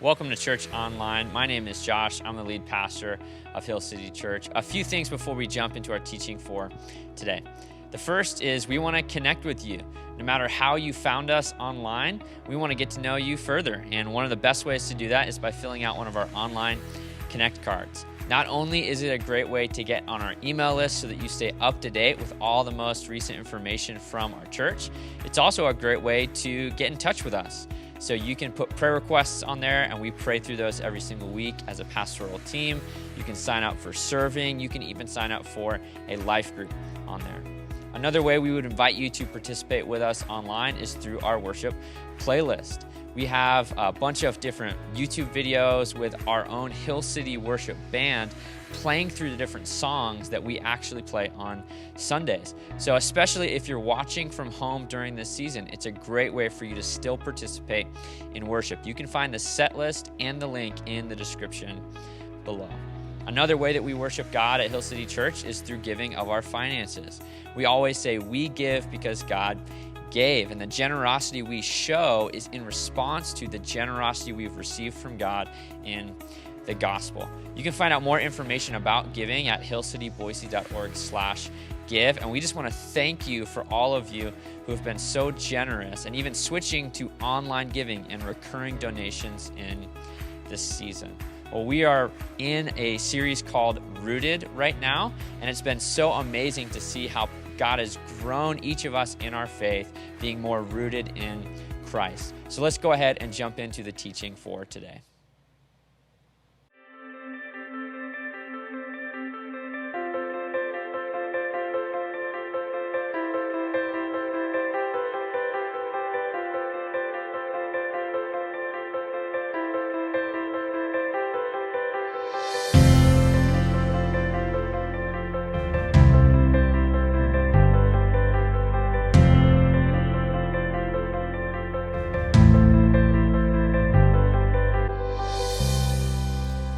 Welcome to Church Online. My name is Josh. I'm the lead pastor of Hill City Church. A few things before we jump into our teaching for today. The first is we want to connect with you. No matter how you found us online, we want to get to know you further. And one of the best ways to do that is by filling out one of our online Connect cards. Not only is it a great way to get on our email list so that you stay up to date with all the most recent information from our church, it's also a great way to get in touch with us. So you can put prayer requests on there, and we pray through those every single week as a pastoral team. You can sign up for serving. You can even sign up for a life group on there. Another way we would invite you to participate with us online is through our worship playlist. We have a bunch of different YouTube videos with our own Hill City worship band playing through the different songs that we actually play on Sundays. So especially if you're watching from home during this season, it's a great way for you to still participate in worship. You can find the set list and the link in the description below. Another way that we worship God at Hill City Church is through giving of our finances. We always say we give because God gave, and the generosity we show is in response to the generosity we've received from God in the gospel. You can find out more information about giving at hillcityboise.org/give, and we just want to thank you for all of you who have been so generous and even switching to online giving and recurring donations in this season. Well, we are in a series called Rooted right now, and it's been so amazing to see how God has grown each of us in our faith, being more rooted in Christ. So let's go ahead and jump into the teaching for today.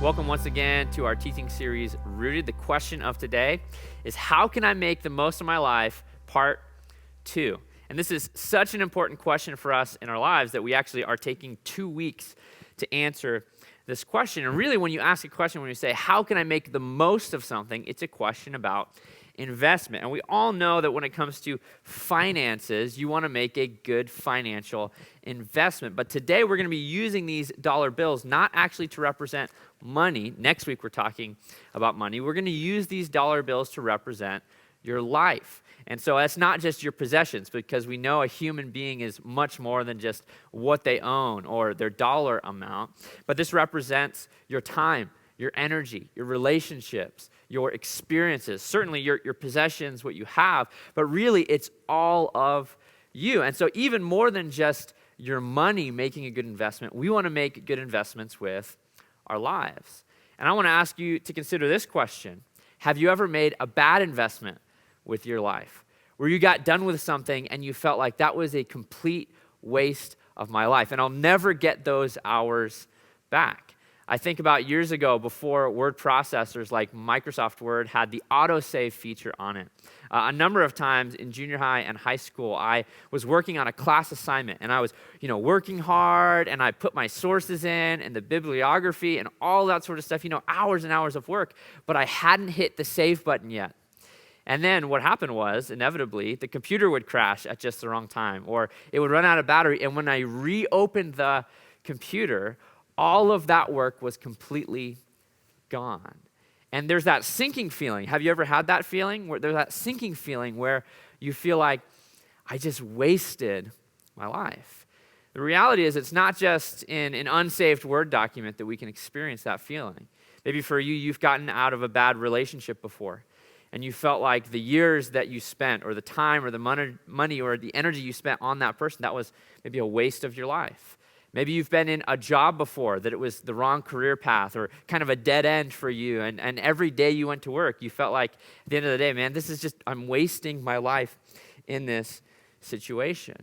Welcome once again to our teaching series, Rooted. The question of today is, how can I make the most of my life, part 2. And this is such an important question for us in our lives that we actually are taking 2 weeks to answer this question. And really, when you ask a question, when you say, how can I make the most of something, it's a question about investment. And we all know that when it comes to finances, you want to make a good financial investment. But today we're going to be using these dollar bills not actually to represent money. Next week we're talking about money. We're going to use these dollar bills to represent your life. And so that's not just your possessions, because we know a human being is much more than just what they own or their dollar amount. But this represents your time, your energy, your relationships, your experiences, certainly your possessions, what you have, but really it's all of you. And so even more than just your money making a good investment, we want to make good investments with our lives. And I want to ask you to consider this question. Have you ever made a bad investment with your life, where you got done with something and you felt like that was a complete waste of my life and I'll never get those hours back? I think about years ago, before word processors like Microsoft Word had the autosave feature on it. A number of times in junior high and high school, I was working on a class assignment, and I was, working hard, and I put my sources in and the bibliography and all that sort of stuff, hours and hours of work, but I hadn't hit the save button yet. And then what happened was, inevitably, the computer would crash at just the wrong time, or it would run out of battery, and when I reopened the computer, all of that work was completely gone. And there's that sinking feeling. Have you ever had that feeling? Where there's that sinking feeling where you feel like, I just wasted my life. The reality is, it's not just in an unsaved Word document that we can experience that feeling. Maybe for you, you've gotten out of a bad relationship before, and you felt like the years that you spent, or the time, or the money, or the energy you spent on that person, that was maybe a waste of your life. Maybe you've been in a job before that it was the wrong career path or kind of a dead end for you. And every day you went to work, you felt like at the end of the day, man, I'm wasting my life in this situation.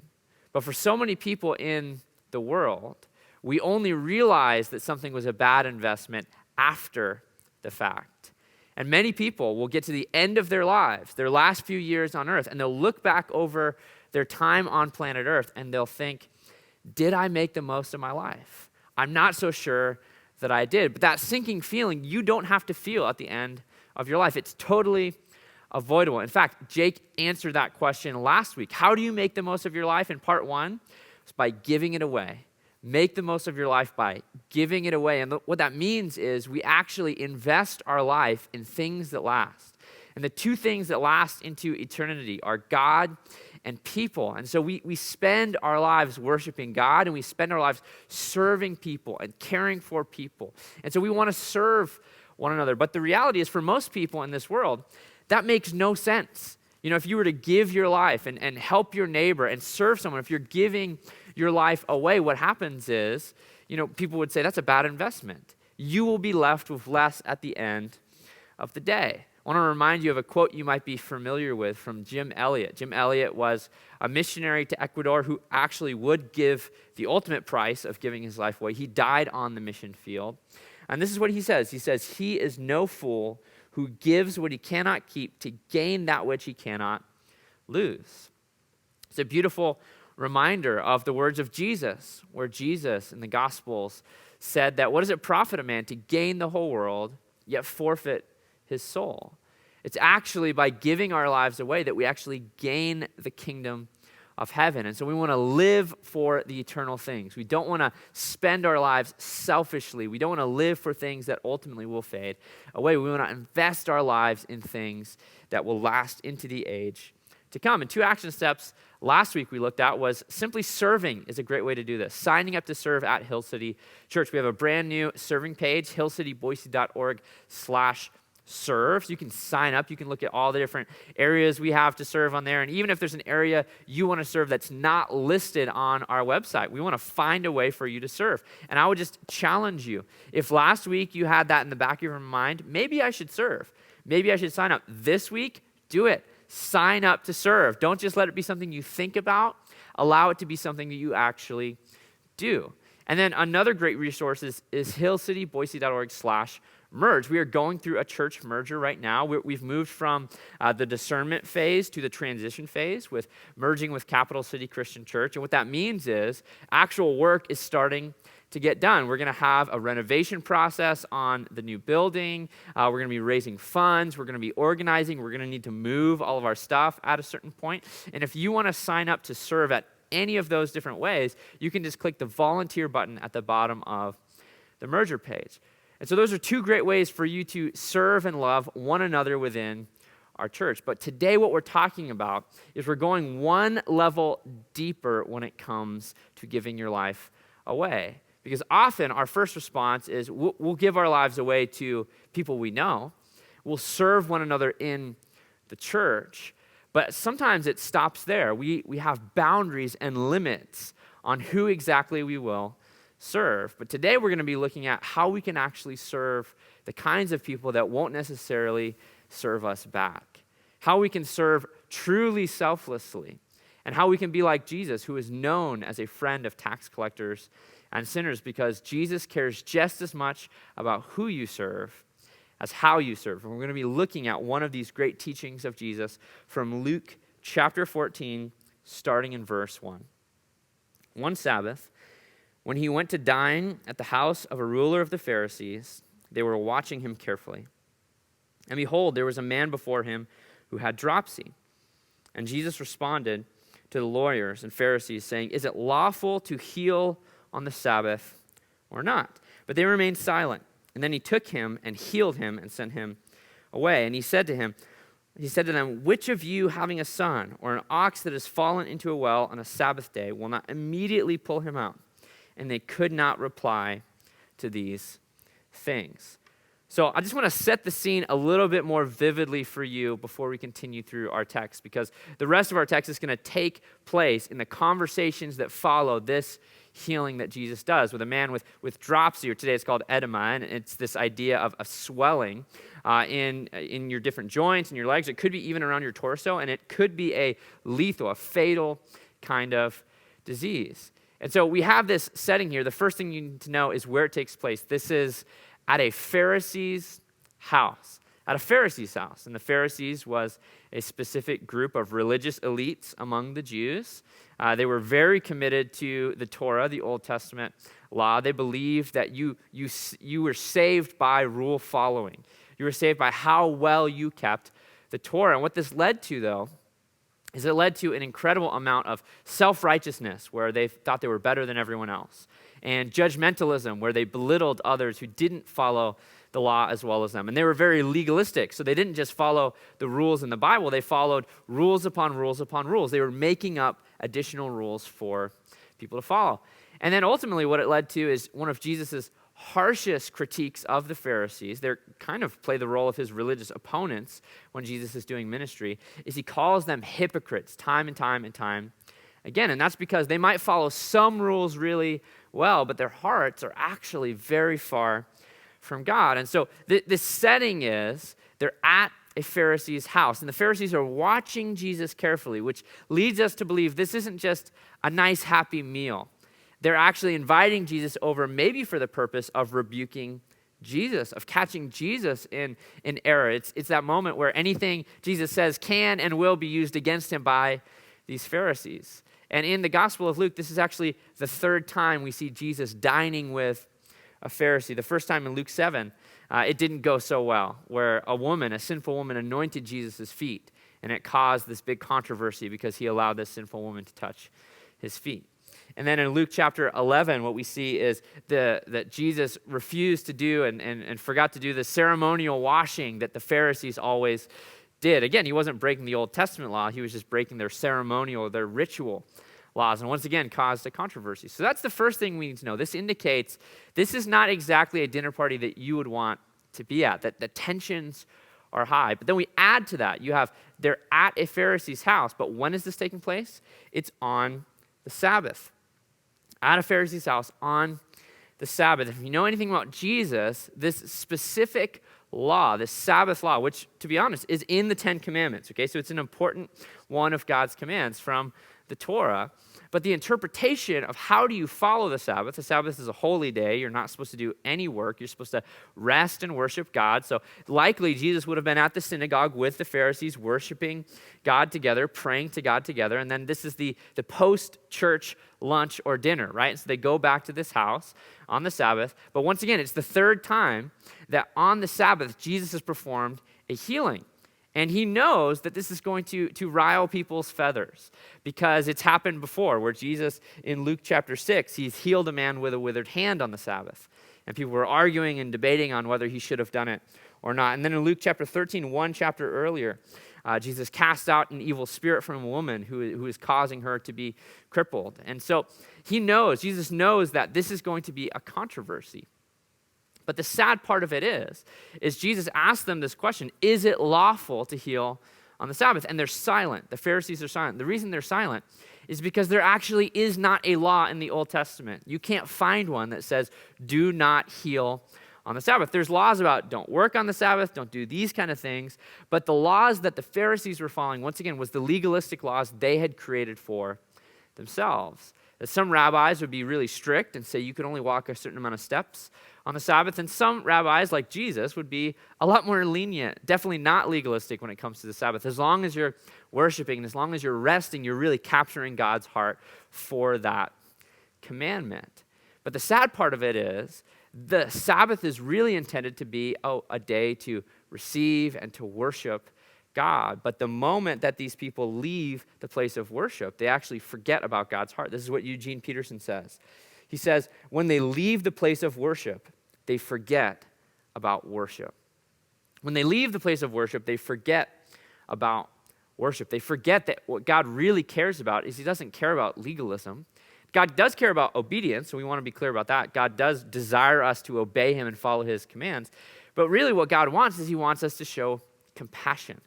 But for so many people in the world, we only realize that something was a bad investment after the fact. And many people will get to the end of their lives, their last few years on earth, and they'll look back over their time on planet Earth and they'll think, did I make the most of my life? I'm not so sure that I did. But that sinking feeling, you don't have to feel at the end of your life. It's totally avoidable. In fact, Jake answered that question last week. How do you make the most of your life? In part one, it's by giving it away. Make the most of your life by giving it away. And what that means is we actually invest our life in things that last. And the two things that last into eternity are God and people. And so we spend our lives worshiping God, and we spend our lives serving people and caring for people. And so we want to serve one another. But the reality is, for most people in this world, that makes no sense. You know, if you were to give your life and help your neighbor and serve someone, if you're giving your life away, what happens is, people would say that's a bad investment. You will be left with less at the end of the day. I want to remind you of a quote you might be familiar with from Jim Elliot. Jim Elliot was a missionary to Ecuador who actually would give the ultimate price of giving his life away. He died on the mission field. And this is what he says. He says, "He is no fool who gives what he cannot keep to gain that which he cannot lose." It's a beautiful reminder of the words of Jesus, where Jesus in the Gospels said that what does it profit a man to gain the whole world, yet forfeit his soul? It's actually by giving our lives away that we actually gain the kingdom of heaven. And so we want to live for the eternal things. We don't want to spend our lives selfishly. We don't want to live for things that ultimately will fade away. We want to invest our lives in things that will last into the age to come. And two action steps last week we looked at was simply serving is a great way to do this. Signing up to serve at Hill City Church. We have a brand new serving page, hillcityboise.org/serve. So you can sign up. You can look at all the different areas we have to serve on there. And even if there's an area you want to serve that's not listed on our website, we want to find a way for you to serve. And I would just challenge you. If last week you had that in the back of your mind, maybe I should serve. Maybe I should sign up. This week, do it. Sign up to serve. Don't just let it be something you think about. Allow it to be something that you actually do. And then another great resource is hillcityboise.org/merge. We are going through a church merger right now. We've moved from the discernment phase to the transition phase with merging with Capital City Christian Church. And what that means is actual work is starting to get done. We're going to have a renovation process on the new building. We're going to be raising funds. We're going to be organizing. We're going to need to move all of our stuff at a certain point. And if you want to sign up to serve at any of those different ways, you can just click the volunteer button at the bottom of the merger page. And so those are two great ways for you to serve and love one another within our church. But today what we're talking about is we're going one level deeper when it comes to giving your life away. Because often our first response is we'll give our lives away to people we know. We'll serve one another in the church. But sometimes it stops there. We have boundaries and limits on who exactly we will serve. But today we're going to be looking at how we can actually serve the kinds of people that won't necessarily serve us back. How we can serve truly selflessly. And how we can be like Jesus, who is known as a friend of tax collectors and sinners, because Jesus cares just as much about who you serve as how you serve. And we're going to be looking at one of these great teachings of Jesus from Luke chapter 14, starting in verse 1. One Sabbath, when he went to dine at the house of a ruler of the Pharisees, they were watching him carefully. And behold, there was a man before him who had dropsy. And Jesus responded to the lawyers and Pharisees, saying, "Is it lawful to heal on the Sabbath or not?" But they remained silent. And then he took him and healed him and sent him away. And he said to them, "Which of you, having a son or an ox that has fallen into a well on a Sabbath day, will not immediately pull him out?" And they could not reply to these things. So I just want to set the scene a little bit more vividly for you before we continue through our text, because the rest of our text is going to take place in the conversations that follow this healing that Jesus does with a man with dropsy, or today it's called edema, and it's this idea of a swelling in your different joints and your legs. It could be even around your torso, and it could be a lethal, a fatal kind of disease. And so we have this setting here. The first thing you need to know is where it takes place. This is at a Pharisee's house. At a Pharisee's house. And the Pharisees was a specific group of religious elites among the Jews. They were very committed to the Torah, the Old Testament law. They believed that you were saved by rule following. You were saved by how well you kept the Torah. And what this led to, though, is it led to an incredible amount of self-righteousness, where they thought they were better than everyone else, and judgmentalism, where they belittled others who didn't follow the law as well as them. And they were very legalistic, so they didn't just follow the rules in the Bible, they followed rules upon rules upon rules. They were making up additional rules for people to follow. And then ultimately what it led to is one of Jesus's harshest critiques of the Pharisees. They kind of play the role of his religious opponents when Jesus is doing ministry, is he calls them hypocrites time and time and time again. And that's because they might follow some rules really well, but their hearts are actually very far from God. And so this setting is they're at a Pharisee's house, and the Pharisees are watching Jesus carefully, which leads us to believe this isn't just a nice, happy meal. They're actually inviting Jesus over, maybe for the purpose of rebuking Jesus, of catching Jesus in error. It's that moment where anything Jesus says can and will be used against him by these Pharisees. And in the Gospel of Luke, this is actually the third time we see Jesus dining with a Pharisee. The first time in Luke 7, it didn't go so well, where a sinful woman, anointed Jesus' feet, and it caused this big controversy because he allowed this sinful woman to touch his feet. And then in Luke chapter 11, what we see is that Jesus refused to do and forgot to do the ceremonial washing that the Pharisees always did. Again, he wasn't breaking the Old Testament law. He was just breaking their ceremonial, their ritual laws, and once again caused a controversy. So that's the first thing we need to know. This indicates this is not exactly a dinner party that you would want to be at, that the tensions are high. But then we add to that, they're at a Pharisee's house, but when is this taking place? It's on the Sabbath. At a Pharisee's house on the Sabbath. If you know anything about Jesus, this specific law, this Sabbath law, which, to be honest, is in the Ten Commandments, okay? So it's an important one of God's commands from the Torah. But the interpretation of how do you follow the Sabbath is a holy day. You're not supposed to do any work. You're supposed to rest and worship God. So likely Jesus would have been at the synagogue with the Pharisees, worshiping God together, praying to God together. And then this is the post-church lunch or dinner, right? So they go back to this house on the Sabbath. But once again, it's the third time that on the Sabbath, Jesus has performed a healing. And he knows that this is going to rile people's feathers because it's happened before where Jesus, in Luke chapter 6, he's healed a man with a withered hand on the Sabbath. And people were arguing and debating on whether he should have done it or not. And then in Luke chapter 13, one chapter earlier, Jesus cast out an evil spirit from a woman who is causing her to be crippled. And so Jesus knows that this is going to be a controversy. But the sad part of it is Jesus asked them this question, is it lawful to heal on the Sabbath? And they're silent. The Pharisees are silent. The reason they're silent is because there actually is not a law in the Old Testament. You can't find one that says, do not heal on the Sabbath. There's laws about don't work on the Sabbath, don't do these kind of things. But the laws that the Pharisees were following, once again, was the legalistic laws they had created for themselves. That some rabbis would be really strict and say you could only walk a certain amount of steps on the Sabbath, and some rabbis, like Jesus, would be a lot more lenient, definitely not legalistic when it comes to the Sabbath. As long as you're worshiping and as long as you're resting, you're really capturing God's heart for that commandment. But the sad part of it is the Sabbath is really intended to be a day to receive and to worship God. But the moment that these people leave the place of worship, they actually forget about God's heart. This is what Eugene Peterson says. He says, when they leave the place of worship, they forget about worship. When they leave the place of worship, they forget about worship. They forget that what God really cares about is he doesn't care about legalism. God does care about obedience, so we want to be clear about that. God does desire us to obey him and follow his commands. But really what God wants is he wants us to show compassion.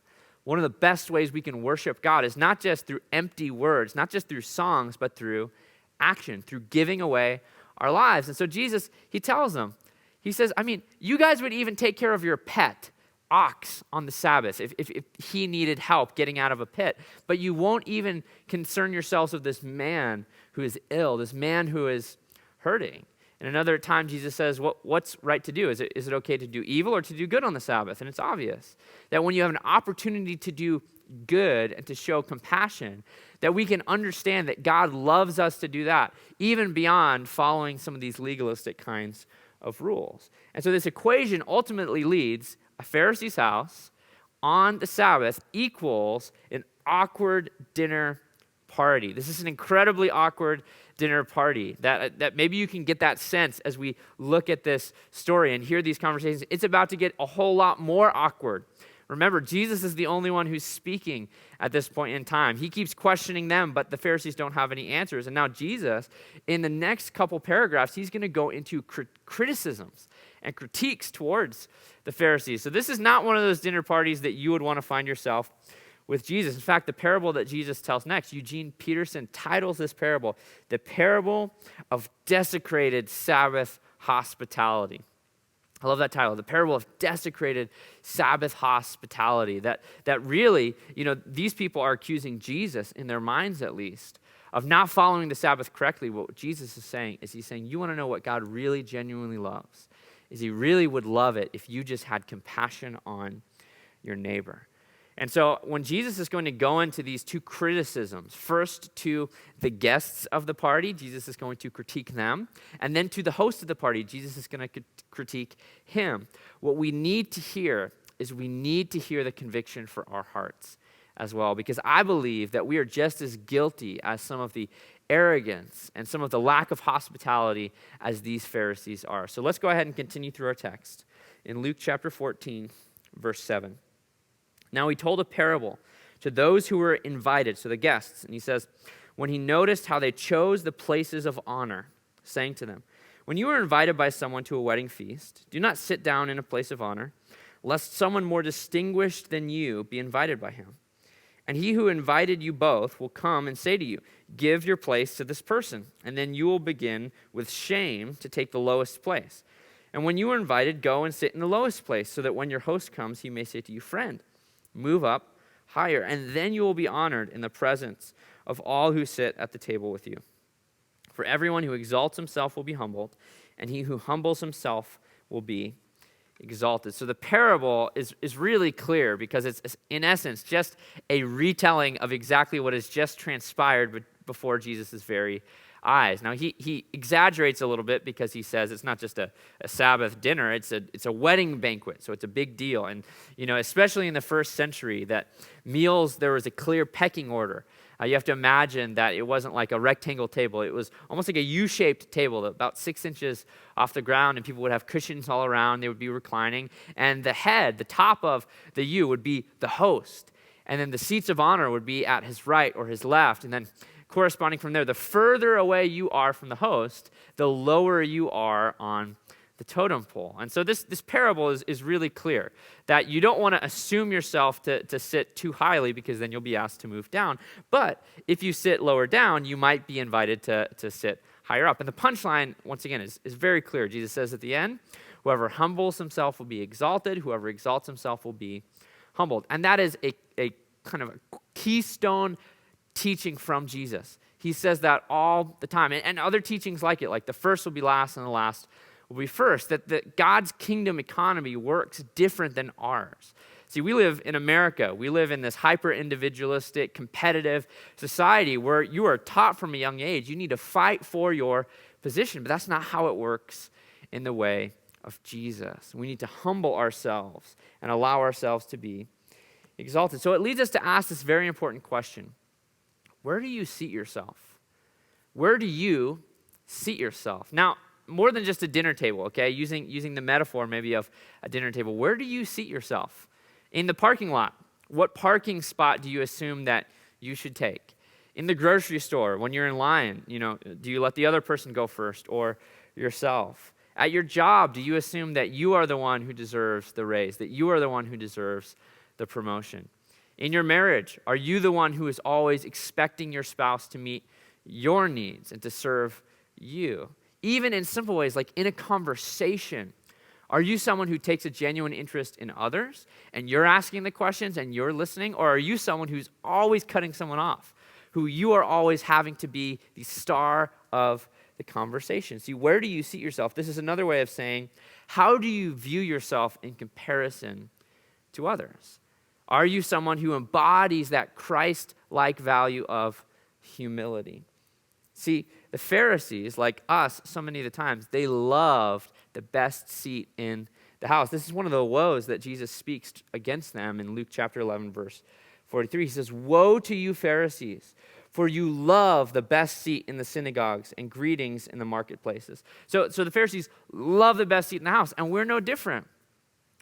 One of the best ways we can worship God is not just through empty words, not just through songs, but through action, through giving away our lives. And so Jesus, he tells them, he says, you guys would even take care of your pet, ox, on the Sabbath if he needed help getting out of a pit. But you won't even concern yourselves with this man who is ill, this man who is hurting. And another time Jesus says, what's right to do? Is it okay to do evil or to do good on the Sabbath? And it's obvious that when you have an opportunity to do good and to show compassion, that we can understand that God loves us to do that, even beyond following some of these legalistic kinds of rules. And so this equation ultimately leads a Pharisee's house on the Sabbath equals an awkward dinner party. This is an incredibly awkward dinner party that maybe you can get that sense as we look at this story and hear these conversations. It's about to get a whole lot more awkward. Remember, Jesus is the only one who's speaking at this point in time. He keeps questioning them, but the Pharisees don't have any answers. And now Jesus, in the next couple paragraphs, he's going to go into criticisms and critiques towards the Pharisees. So this is not one of those dinner parties that you would want to find yourself with Jesus. In fact, the parable that Jesus tells next, Eugene Peterson titles this parable, "The Parable of Desecrated Sabbath Hospitality." I love that title, "The Parable of Desecrated Sabbath Hospitality." That really, these people are accusing Jesus, in their minds at least, of not following the Sabbath correctly. What Jesus is saying is he's saying, you want to know what God really genuinely loves, is he really would love it if you just had compassion on your neighbor. And so when Jesus is going to go into these two criticisms, first to the guests of the party, Jesus is going to critique them, and then to the host of the party, Jesus is going to critique him. What we need to hear is we need to hear the conviction for our hearts as well, because I believe that we are just as guilty as some of the arrogance and some of the lack of hospitality as these Pharisees are. So let's go ahead and continue through our text. In Luke chapter 14, verse 7. Now he told a parable to those who were invited, so the guests, and he says, when he noticed how they chose the places of honor, saying to them, when you are invited by someone to a wedding feast, do not sit down in a place of honor, lest someone more distinguished than you be invited by him. And he who invited you both will come and say to you, give your place to this person, and then you will begin with shame to take the lowest place. And when you are invited, go and sit in the lowest place, so that when your host comes, he may say to you, friend, move up higher, and then you will be honored in the presence of all who sit at the table with you. For everyone who exalts himself will be humbled, and he who humbles himself will be exalted. So the parable is really clear because it's in essence just a retelling of exactly what has just transpired before Jesus' very eyes. Now he exaggerates a little bit because he says it's not just a Sabbath dinner, it's a wedding banquet, so it's a big deal. And especially in the first century, that meals, there was a clear pecking order. You have to imagine that it wasn't like a rectangle table. It was almost like a U-shaped table, about 6 inches off the ground, and people would have cushions all around. They would be reclining. And the top of the U would be the host. And then the seats of honor would be at his right or his left. And then corresponding from there, the further away you are from the host, the lower you are on the totem pole. And so this parable is really clear that you don't want to assume yourself to sit too highly, because then you'll be asked to move down. But if you sit lower down, you might be invited to sit higher up. And the punchline, once again, is very clear. Jesus says at the end, whoever humbles himself will be exalted, whoever exalts himself will be humbled. And that is a kind of a keystone teaching from Jesus. He says that all the time. And other teachings like it, like the first will be last and the last will be first, that God's kingdom economy works different than ours. See, we live in America. We live in this hyper-individualistic, competitive society where you are taught from a young age you need to fight for your position, but that's not how it works in the way of Jesus. We need to humble ourselves and allow ourselves to be exalted. So it leads us to ask this very important question. Where do you seat yourself? Where do you seat yourself? Now, more than just a dinner table, okay? Using the metaphor maybe of a dinner table, where do you seat yourself? In the parking lot, what parking spot do you assume that you should take? In the grocery store, when you're in line, do you let the other person go first or yourself? At your job, do you assume that you are the one who deserves the raise, that you are the one who deserves the promotion? In your marriage, are you the one who is always expecting your spouse to meet your needs and to serve you? Even in simple ways, like in a conversation, are you someone who takes a genuine interest in others and you're asking the questions and you're listening? Or are you someone who's always cutting someone off, who you are always having to be the star of the conversation? See, where do you seat yourself? This is another way of saying, how do you view yourself in comparison to others? Are you someone who embodies that Christ-like value of humility? See, the Pharisees, like us, so many of the times, they loved the best seat in the house. This is one of the woes that Jesus speaks against them in Luke chapter 11, verse 43. He says, "Woe to you, Pharisees, for you love the best seat in the synagogues and greetings in the marketplaces." So the Pharisees love the best seat in the house, and we're no different.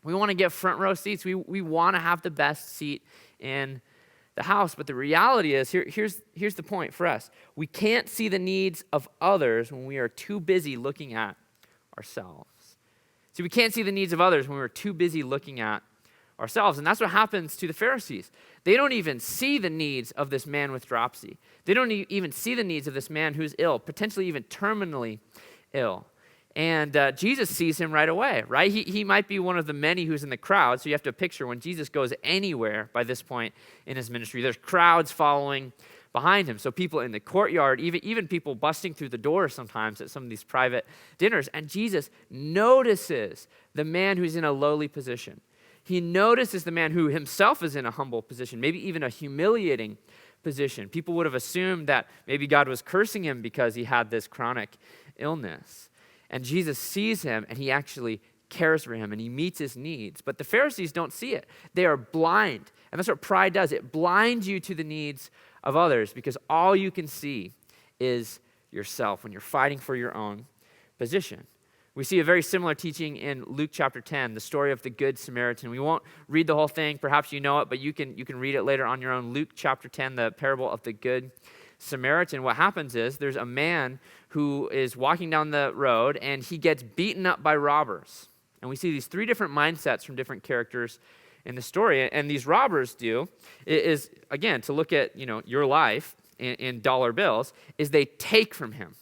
We want to get front row seats. We want to have the best seat in the house. But the reality is, here's the point for us. We can't see the needs of others when we are too busy looking at ourselves. See, we can't see the needs of others when we're too busy looking at ourselves. And that's what happens to the Pharisees. They don't even see the needs of this man with dropsy. They don't even see the needs of this man who's ill, potentially even terminally ill. And Jesus sees him right away, right? He might be one of the many who's in the crowd. So you have to picture when Jesus goes anywhere by this point in his ministry, there's crowds following behind him. So people in the courtyard, even people busting through the door sometimes at some of these private dinners. And Jesus notices the man who's in a lowly position. He notices the man who himself is in a humble position, maybe even a humiliating position. People would have assumed that maybe God was cursing him because he had this chronic illness. And Jesus sees him, and he actually cares for him, and he meets his needs. But the Pharisees don't see it. They are blind. And that's what pride does. It blinds you to the needs of others because all you can see is yourself when you're fighting for your own position. We see a very similar teaching in Luke chapter 10, the story of the Good Samaritan. We won't read the whole thing. Perhaps you know it, but you can read it later on your own. Luke chapter 10, the parable of the Good Samaritan. What happens is there's a man who is walking down the road, and he gets beaten up by robbers. And we see these three different mindsets from different characters in the story. And these robbers is again, to look at your life in dollar bills, is they take from him.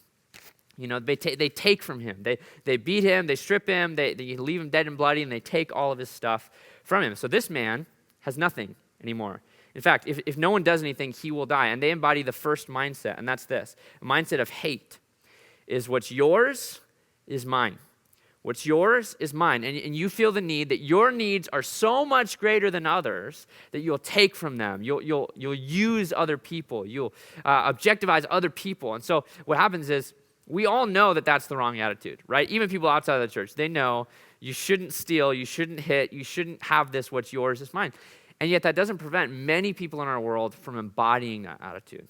They take from him. They beat him, they strip him, they leave him dead and bloody, and they take all of his stuff from him. So this man has nothing anymore. In fact, if no one does anything, he will die. And they embody the first mindset, and that's this. A mindset of hate is what's yours is mine. What's yours is mine. And you feel the need that your needs are so much greater than others that you'll take from them. You'll use other people. You'll objectivize other people. And so what happens is we all know that that's the wrong attitude, right? Even people outside of the church, they know you shouldn't steal, you shouldn't hit, you shouldn't have this, what's yours is mine. And yet that doesn't prevent many people in our world from embodying that attitude.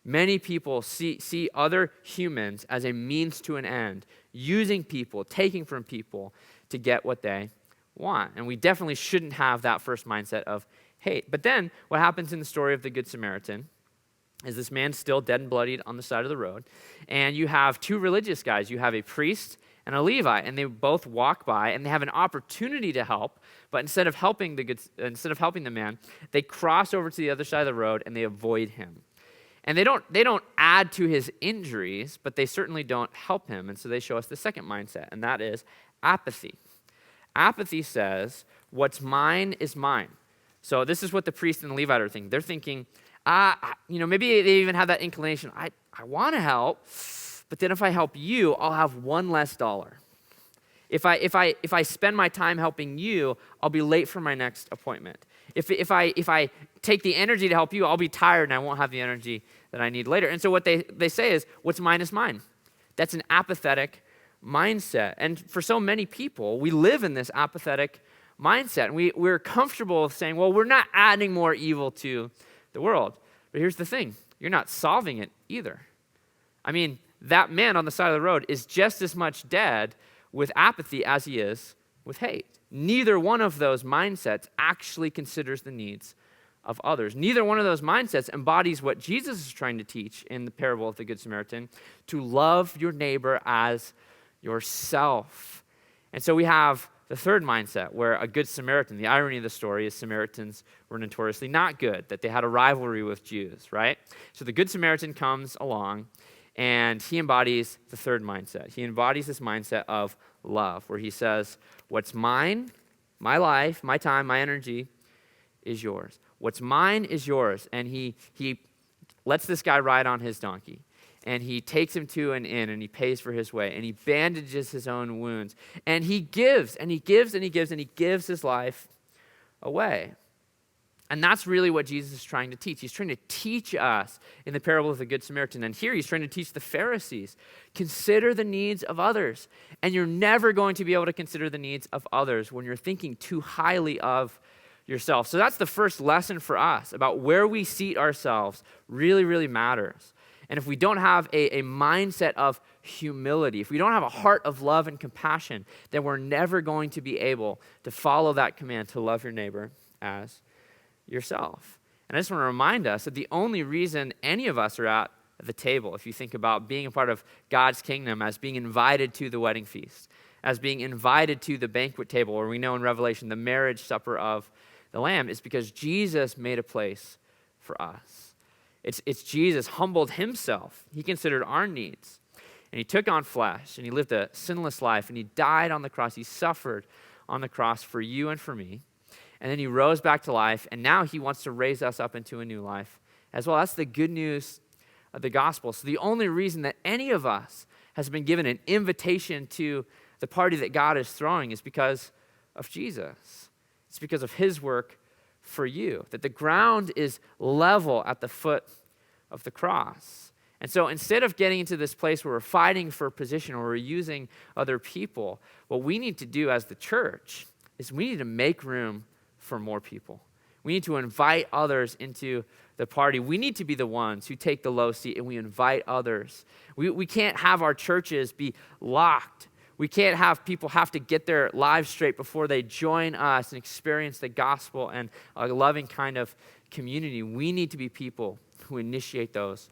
Many people see other humans as a means to an end, using people, taking from people to get what they want. And we definitely shouldn't have that first mindset of hate. But then what happens in the story of the Good Samaritan is this man still dead and bloodied on the side of the road. And you have two religious guys. You have a priest and a Levite, and they both walk by, and they have an opportunity to help. But instead of helping the man, they cross over to the other side of the road and they avoid him. And they don't add to his injuries, but they certainly don't help him. And so they show us the second mindset, and that is apathy. Apathy says, what's mine is mine. So this is what the priest and the Levite are thinking. They're thinking, maybe they even have that inclination. I want to help, but then if I help you, I'll have one less dollar. If I spend my time helping you, I'll be late for my next appointment. If I take the energy to help you, I'll be tired and I won't have the energy that I need later. And so what they say is, what's mine is mine. That's an apathetic mindset. And for so many people, we live in this apathetic mindset. And we're comfortable saying, well, we're not adding more evil to the world. But here's the thing. You're not solving it either. I mean, that man on the side of the road is just as much dead with apathy as he is with hate. Neither one of those mindsets actually considers the needs of others. Neither one of those mindsets embodies what Jesus is trying to teach in the parable of the Good Samaritan, to love your neighbor as yourself. And so we have the third mindset, where a Good Samaritan, the irony of the story is Samaritans were notoriously not good, that they had a rivalry with Jews, right? So the Good Samaritan comes along, and he embodies the third mindset. He embodies this mindset of love, where he says, what's mine, my life, my time, my energy, is yours. What's mine is yours. And he lets this guy ride on his donkey. And he takes him to an inn, and he pays for his way. And he bandages his own wounds. And he gives, and he gives, and he gives, and he gives his life away. And that's really what Jesus is trying to teach. He's trying to teach us in the parable of the Good Samaritan. And here he's trying to teach the Pharisees, consider the needs of others. And you're never going to be able to consider the needs of others when you're thinking too highly of yourself. So that's the first lesson for us about where we seat ourselves really, really matters. And if we don't have a mindset of humility, if we don't have a heart of love and compassion, then we're never going to be able to follow that command to love your neighbor as yourself. And I just want to remind us that the only reason any of us are at the table, if you think about being a part of God's kingdom as being invited to the wedding feast, as being invited to the banquet table, or we know in Revelation, the marriage supper of the Lamb, is because Jesus made a place for us. It's Jesus humbled himself. He considered our needs, and he took on flesh, and he lived a sinless life, and he died on the cross. He suffered on the cross for you and for me. And then he rose back to life, and now he wants to raise us up into a new life as well. That's the good news of the gospel. So the only reason that any of us has been given an invitation to the party that God is throwing is because of Jesus. It's because of his work for you, that the ground is level at the foot of the cross. And so instead of getting into this place where we're fighting for position or we're using other people, what we need to do as the church is we need to make room for more people. We need to invite others into the party. We need to be the ones who take the low seat and we invite others. We can't have our churches be locked. We can't have people have to get their lives straight before they join us and experience the gospel and a loving kind of community. We need to be people who initiate those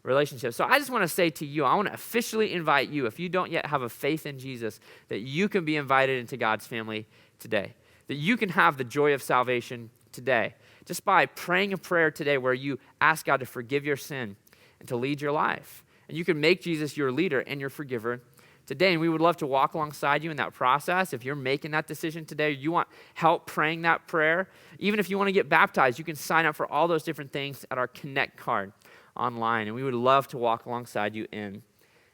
relationships. So I just want to say to you, I want to officially invite you, if you don't yet have a faith in Jesus, that you can be invited into God's family today. That you can have the joy of salvation today just by praying a prayer today where you ask God to forgive your sin and to lead your life. And you can make Jesus your leader and your forgiver today. And we would love to walk alongside you in that process. If you're making that decision today, you want help praying that prayer, even if you want to get baptized, you can sign up for all those different things at our Connect card online. And we would love to walk alongside you in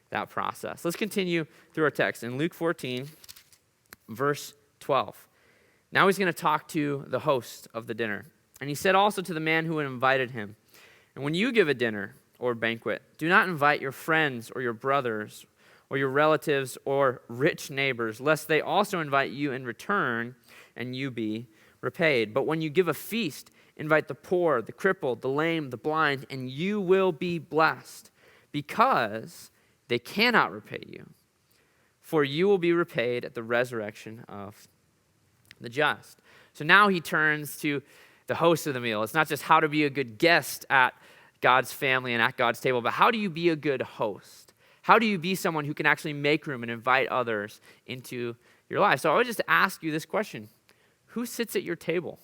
that process. Let's continue through our text in Luke 14, verse 12. Now he's going to talk to the host of the dinner. And he said also to the man who had invited him, and when you give a dinner or banquet, do not invite your friends or your brothers or your relatives or rich neighbors, lest they also invite you in return and you be repaid. But when you give a feast, invite the poor, the crippled, the lame, the blind, and you will be blessed, because they cannot repay you. For you will be repaid at the resurrection of the just. So now he turns to the host of the meal. It's not just how to be a good guest at God's family and at God's table, but how do you be a good host? How do you be someone who can actually make room and invite others into your life? So I would just ask you this question. Who sits at your table?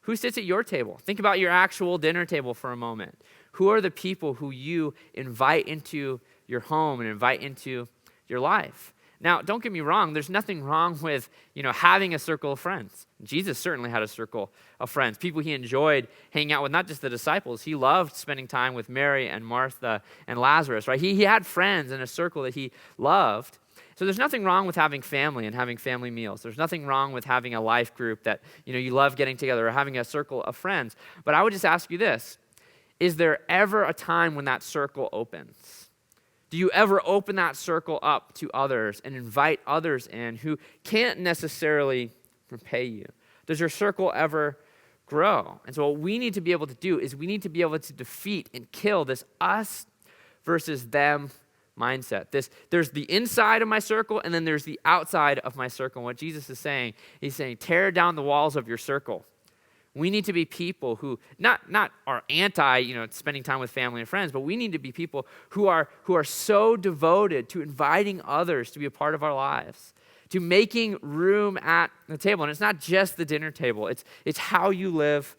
Who sits at your table? Think about your actual dinner table for a moment. Who are the people who you invite into your home and invite into your life? Now, don't get me wrong. There's nothing wrong with, having a circle of friends. Jesus certainly had a circle of friends, people he enjoyed hanging out with, not just the disciples. He loved spending time with Mary and Martha and Lazarus, right? He had friends in a circle that he loved. So there's nothing wrong with having family and having family meals. There's nothing wrong with having a life group that, you love getting together or having a circle of friends. But I would just ask you this. Is there ever a time when that circle opens? Do you ever open that circle up to others and invite others in who can't necessarily repay you? Does your circle ever grow? And so what we need to be able to do is we need to be able to defeat and kill this us versus them mindset. There's the inside of my circle, and then there's the outside of my circle. And what Jesus is saying, he's saying, tear down the walls of your circle. We need to be people who not are anti, spending time with family and friends, but we need to be people who are so devoted to inviting others to be a part of our lives, to making room at the table. And it's not just the dinner table. It's how you live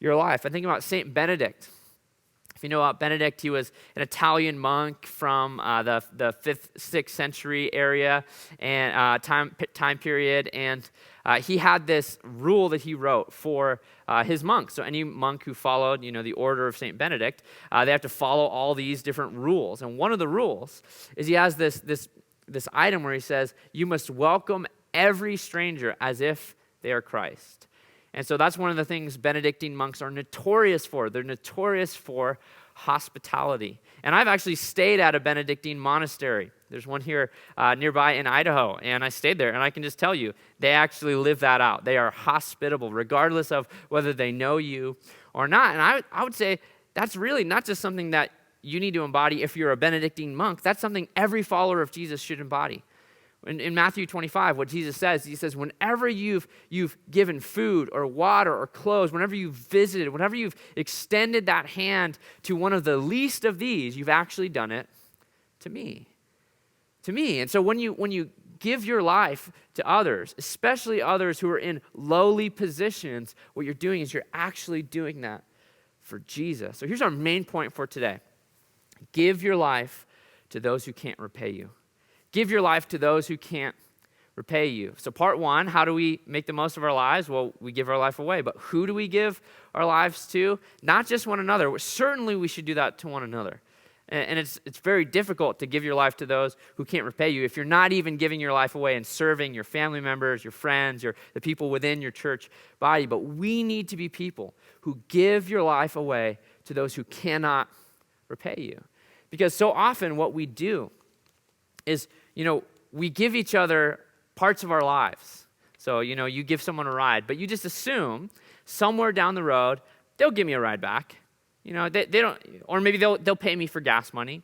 your life. I think about Saint Benedict. If you know about Benedict, he was an Italian monk from the 5th, 6th century area and time period, and he had this rule that he wrote for his monks. So any monk who followed, the order of Saint Benedict, they have to follow all these different rules. And one of the rules is he has this item where he says, you must welcome every stranger as if they are Christ. And so that's one of the things Benedictine monks are notorious for. They're notorious for hospitality. And I've actually stayed at a Benedictine monastery. There's one here nearby in Idaho, and I stayed there, and I can just tell you, they actually live that out. They are hospitable, regardless of whether they know you or not. And I would say that's really not just something that you need to embody if you're a Benedictine monk. That's something every follower of Jesus should embody. In Matthew 25, what Jesus says, he says, whenever you've given food or water or clothes, whenever you've visited, whenever you've extended that hand to one of the least of these, you've actually done it to me. To me. And so when you give your life to others, especially others who are in lowly positions, what you're doing is you're actually doing that for Jesus. So here's our main point for today. Give your life to those who can't repay you. Give your life to those who can't repay you. So part one, how do we make the most of our lives? Well, we give our life away. But who do we give our lives to? Not just one another. Certainly we should do that to one another. And it's very difficult to give your life to those who can't repay you if you're not even giving your life away and serving your family members, your friends, the people within your church body. But we need to be people who give your life away to those who cannot repay you. Because so often what we do is, we give each other parts of our lives. So, you give someone a ride, but you just assume somewhere down the road, they'll give me a ride back. They don't, or maybe they'll pay me for gas money.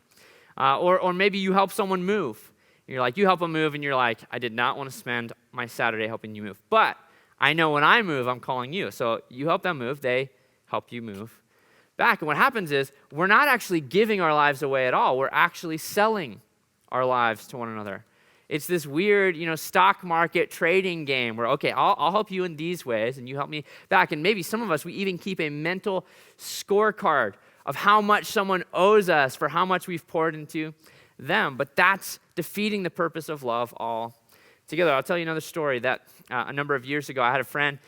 Or maybe you help someone move. You're like, you help them move, and you're like, I did not want to spend my Saturday helping you move. But I know when I move, I'm calling you. So you help them move, they help you move back. And what happens is, we're not actually giving our lives away at all. We're actually selling our lives to one another. It's this weird, stock market trading game where, okay, I'll help you in these ways and you help me back. And maybe some of us, we even keep a mental scorecard of how much someone owes us for how much we've poured into them. But that's defeating the purpose of love altogether. I'll tell you another story that a number of years ago, I had a friend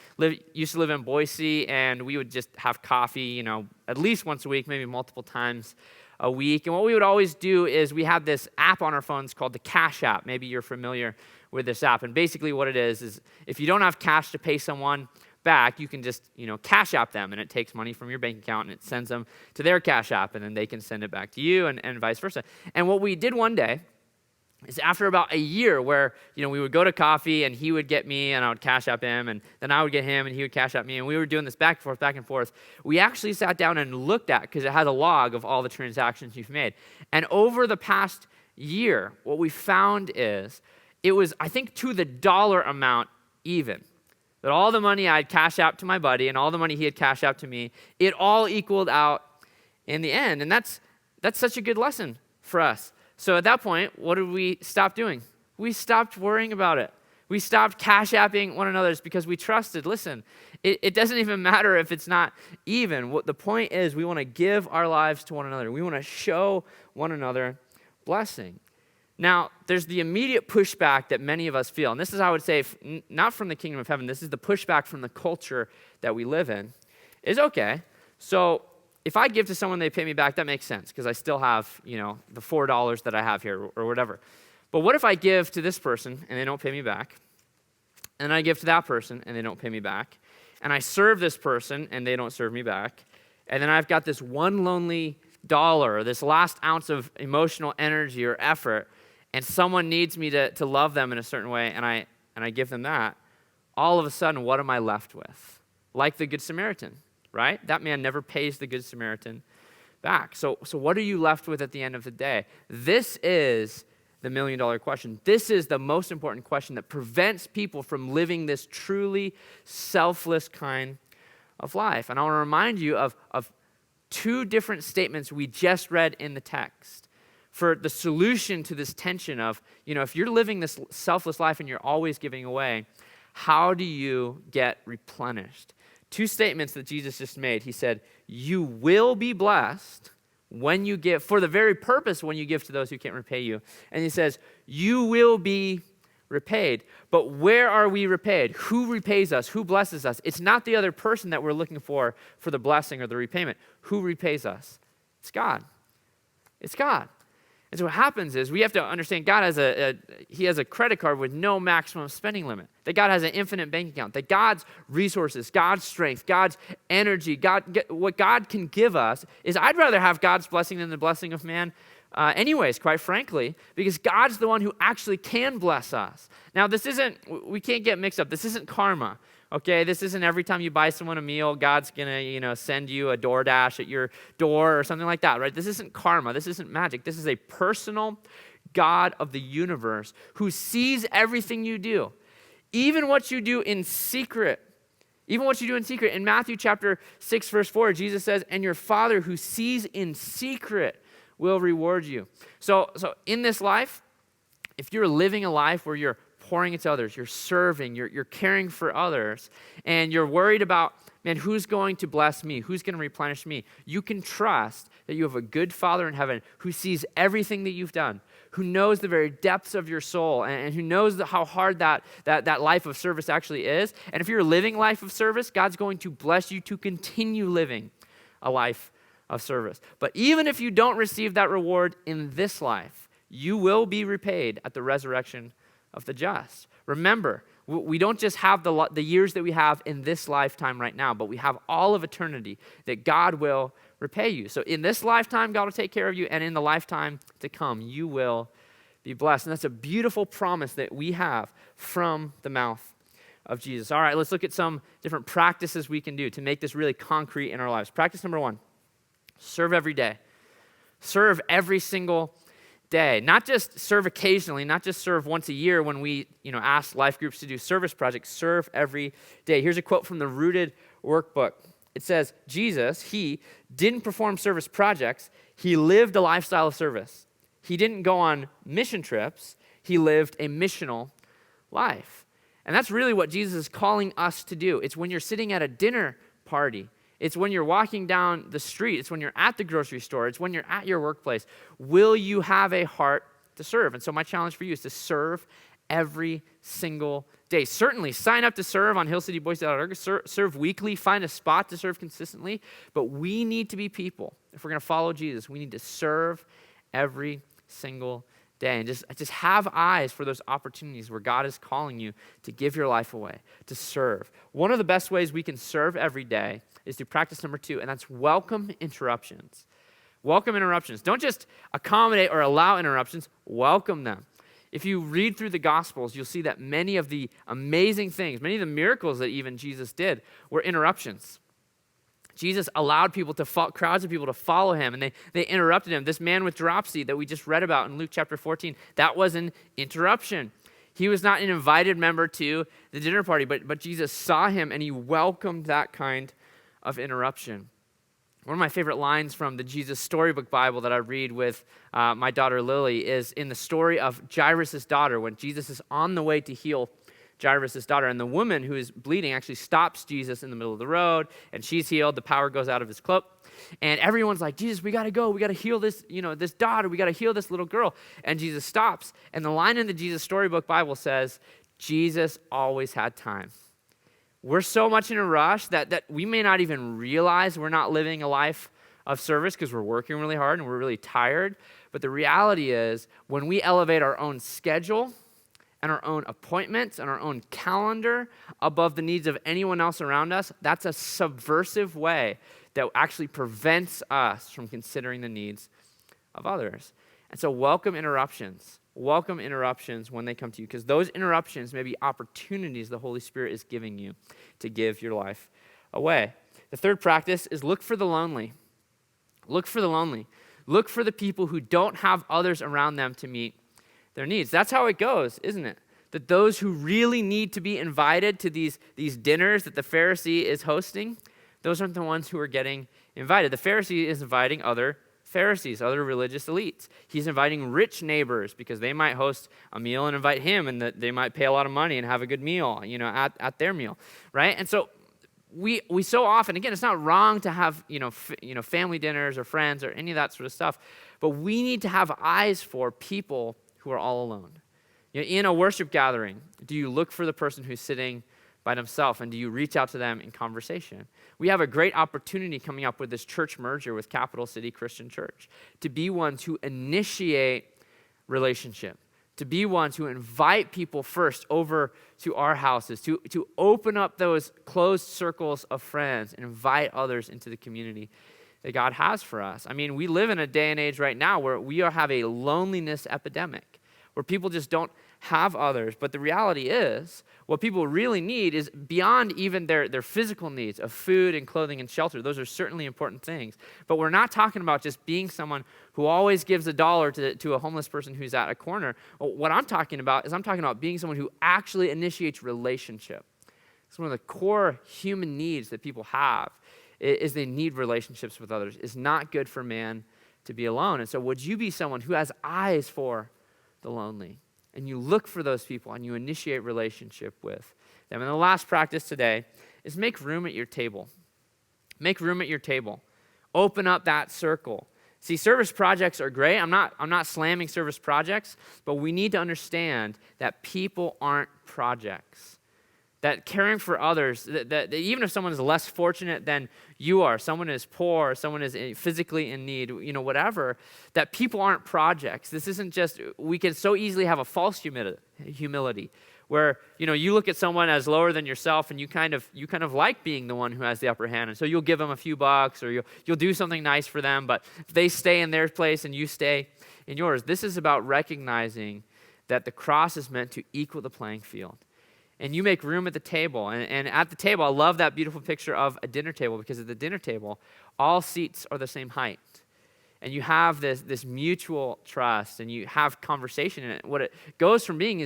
used to live in Boise, and we would just have coffee, at least once a week, maybe multiple times a week. And what we would always do is we have this app on our phones called the Cash App. Maybe you're familiar with this app. And basically what it is if you don't have cash to pay someone back, you can just, Cash App them, and it takes money from your bank account and it sends them to their Cash App, and then they can send it back to you and vice versa. And what we did one day is after about a year where, we would go to coffee and he would get me and I would Cash App him, and then I would get him and he would Cash App me, and we were doing this back and forth. We actually sat down and looked at, because it has a log of all the transactions you've made. And over the past year, what we found is it was, I think, to the dollar amount even. That all the money I'd Cash App to my buddy and all the money he had Cash App to me, it all equaled out in the end. And that's such a good lesson for us. So at that point, what did we stop doing? We stopped worrying about it. We stopped Cash Apping one another's because we trusted. Listen, it doesn't even matter if it's not even. What the point is, we want to give our lives to one another. We want to show one another blessing. Now, there's the immediate pushback that many of us feel. And this is, I would say, not from the kingdom of heaven. This is the pushback from the culture that we live in. Is okay, so if I give to someone, they pay me back, that makes sense, because I still have, the $4 that I have here or whatever. But what if I give to this person and they don't pay me back? And I give to that person and they don't pay me back? And I serve this person and they don't serve me back? And then I've got this one lonely dollar, this last ounce of emotional energy or effort, and someone needs me to love them in a certain way, and I give them that. All of a sudden, what am I left with? Like the Good Samaritan. Right? That man never pays the Good Samaritan back. So what are you left with at the end of the day? This is the $1 million question. This is the most important question that prevents people from living this truly selfless kind of life. And I want to remind you of two different statements we just read in the text for the solution to this tension of, if you're living this selfless life and you're always giving away, how do you get replenished? Two statements that Jesus just made. He said, you will be blessed when you give, for the very purpose when you give to those who can't repay you. And he says, you will be repaid. But where are we repaid? Who repays us? Who blesses us? It's not the other person that we're looking for the blessing or the repayment. Who repays us? It's God. It's God. And so what happens is we have to understand God has he has a credit card with no maximum spending limit, that God has an infinite bank account, that God's resources, God's strength, God's energy, what God can give us is I'd rather have God's blessing than the blessing of man anyways, quite frankly, because God's the one who actually can bless us. Now, we can't get mixed up. This isn't karma. Okay, this isn't every time you buy someone a meal, God's gonna, send you a DoorDash at your door or something like that, right? This isn't karma. This isn't magic. This is a personal God of the universe who sees everything you do, even what you do in secret. Even what you do in secret. In Matthew chapter 6, verse 4, Jesus says, "And your Father who sees in secret will reward you." So in this life, if you're living a life where you're pouring into others, you're serving, you're caring for others, and you're worried about, man, who's going to bless me? Who's going to replenish me? You can trust that you have a good Father in heaven who sees everything that you've done, who knows the very depths of your soul, and who knows how hard that life of service actually is. And if you're living a life of service, God's going to bless you to continue living a life of service. But even if you don't receive that reward in this life, you will be repaid at the resurrection of the just. Remember, we don't just have the years that we have in this lifetime right now, but we have all of eternity that God will repay you. So in this lifetime, God will take care of you, and in the lifetime to come, you will be blessed. And that's a beautiful promise that we have from the mouth of Jesus. All right, let's look at some different practices we can do to make this really concrete in our lives. Practice number 1, serve every day. Serve every single day. Not just serve occasionally, not just serve once a year when we, ask life groups to do service projects. Serve every day. Here's a quote from the Rooted workbook. It says, Jesus, he didn't perform service projects. He lived a lifestyle of service. He didn't go on mission trips. He lived a missional life. And that's really what Jesus is calling us to do. It's when you're sitting at a dinner party. It's when you're walking down the street. It's when you're at the grocery store. It's when you're at your workplace. Will you have a heart to serve? And so my challenge for you is to serve every single day. Certainly, sign up to serve on hillcityboise.org. Serve weekly. Find a spot to serve consistently. But we need to be people. If we're going to follow Jesus, we need to serve every single day. And just have eyes for those opportunities where God is calling you to give your life away, to serve. One of the best ways we can serve every day is through practice number 2, and that's welcome interruptions. Welcome interruptions. Don't just accommodate or allow interruptions, welcome them. If you read through the Gospels, you'll see that many of the amazing things, many of the miracles that even Jesus did were interruptions. Jesus allowed crowds of people to follow him, and they interrupted him. This man with dropsy that we just read about in Luke chapter 14, that was an interruption. He was not an invited member to the dinner party, but Jesus saw him, and he welcomed that kind of interruption. One of my favorite lines from the Jesus Storybook Bible that I read with my daughter Lily is in the story of Jairus' daughter, when Jesus is on the way to heal Jairus' daughter, and the woman who is bleeding actually stops Jesus in the middle of the road, and she's healed. The power goes out of his cloak, and everyone's like, Jesus, we got to go. We got to heal this, this daughter. We got to heal this little girl. And Jesus stops, and the line in the Jesus Storybook Bible says, Jesus always had time. We're so much in a rush that we may not even realize we're not living a life of service because we're working really hard and we're really tired. But the reality is, when we elevate our own schedule and our own appointments and our own calendar above the needs of anyone else around us, that's a subversive way that actually prevents us from considering the needs of others. And so welcome interruptions. Welcome interruptions when they come to you, because those interruptions may be opportunities the Holy Spirit is giving you to give your life away. The third practice is look for the lonely. Look for the lonely. Look for the people who don't have others around them to meet their needs. That's how it goes, isn't it? That those who really need to be invited to these dinners that the Pharisee is hosting, those aren't the ones who are getting invited. The Pharisee is inviting other Pharisees, other religious elites. He's inviting rich neighbors because they might host a meal and invite him, and that they might pay a lot of money and have a good meal, at their meal, right? And so we so often, again, it's not wrong to have, family dinners or friends or any of that sort of stuff, but we need to have eyes for people who are all alone. In a worship gathering, do you look for the person who's sitting by themselves, and do you reach out to them in conversation? We have a great opportunity coming up with this church merger with Capital City Christian Church to be ones who initiate relationship, to be ones who invite people first over to our houses, to open up those closed circles of friends and invite others into the community that God has for us. I mean, we live in a day and age right now where we have a loneliness epidemic, where people just don't have others. But the reality is, what people really need is beyond even their physical needs of food and clothing and shelter. Those are certainly important things. But we're not talking about just being someone who always gives $1 to a homeless person who's at a corner. What I'm talking about is I'm talking about being someone who actually initiates relationship. It's one of the core human needs that people have, is they need relationships with others. It's not good for man to be alone. And so would you be someone who has eyes for the lonely, and you look for those people and you initiate relationship with them? And the last practice today is make room at your table. Make room at your table. Open up that circle. See, service projects are great. I'm not slamming service projects, but we need to understand that people aren't projects. That caring for others, that even if someone is less fortunate than you are, someone is poor, someone is physically in need, whatever, that people aren't projects. This isn't just, we can so easily have a false humility where, you look at someone as lower than yourself and you kind of like being the one who has the upper hand. And so you'll give them a few bucks or you'll do something nice for them, but if they stay in their place and you stay in yours. This is about recognizing that the cross is meant to equal the playing field. And you make room at the table. And at the table, I love that beautiful picture of a dinner table, because at the dinner table, all seats are the same height. And you have this mutual trust, and you have conversation in it. What it goes from being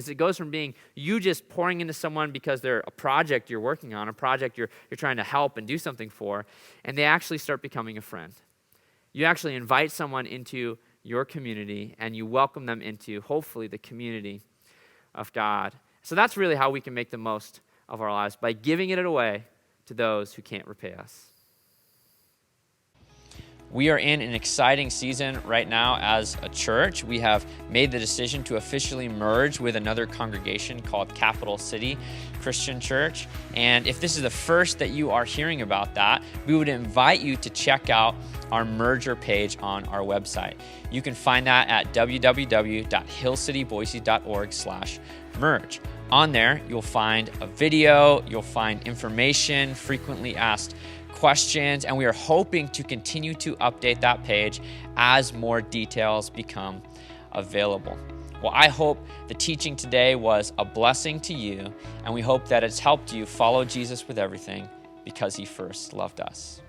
you just pouring into someone because they're a project you're working on, a project you're trying to help and do something for, and they actually start becoming a friend. You actually invite someone into your community, and you welcome them into, hopefully, the community of God. So that's really how we can make the most of our lives, by giving it away to those who can't repay us. We are in an exciting season right now as a church. We have made the decision to officially merge with another congregation called Capital City Christian Church. And if this is the first that you are hearing about that, we would invite you to check out our merger page on our website. You can find that at www.hillcityboise.org/merge. On there, you'll find a video, you'll find information, frequently asked questions, and we are hoping to continue to update that page as more details become available. Well, I hope the teaching today was a blessing to you, and we hope that it's helped you follow Jesus with everything because he first loved us.